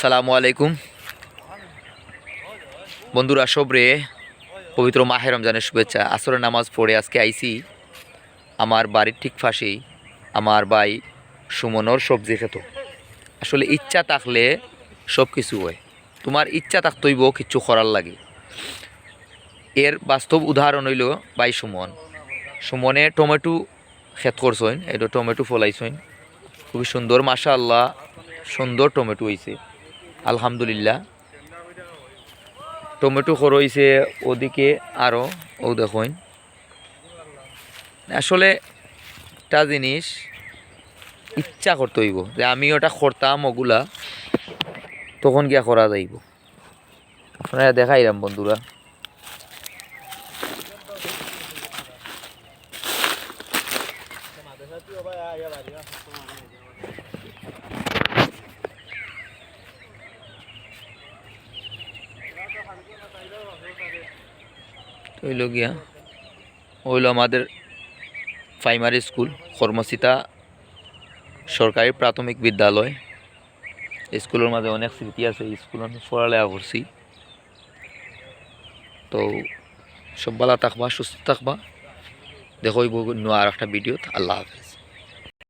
সালামু আলাইকুম বন্ধুরা, সবরে পবিত্র মাহে রমজানের শুভেচ্ছা। আসরের নামাজ পড়ে আজকে আইসি আমার বাড়ির ঠিক পাশেই আমার ভাই সুমনর সবজি খেত। আসলে ইচ্ছা থাকলে সব কিছু হয়, তোমার ইচ্ছা থাকতেইব কিছু করার লাগে। এর বাস্তব উদাহরণ হইল ভাই সুমনে টমেটো খেত করছইন, এটা টমেটো ফলাইছইন, খুবই সুন্দর, মাশাআল্লাহ সুন্দর টমেটো হয়েছে আলহামদুলিল্লাহ। টমেটো খরইছে ওদিকে আরও, ও দেখুন। আসলে একটা জিনিস ইচ্ছা করতে হইব যে আমি ওটা করতাম, ওগুলা তখন গিয়া করা যাইব। আপনারা দেখাইলাম বন্ধুরা। হইল আমাদের প্রাইমারি স্কুল কর্মসীতা সরকারি প্রাথমিক বিদ্যালয়। স্কুলের মাঝে অনেক স্মৃতি আছে, স্কুল আমি পড়ালেখা করছি। তো সব ভালো থাকবা, সুস্থ থাকবা। দেখো আর একটা ভিডিও। আল্লাহ হাফেজ।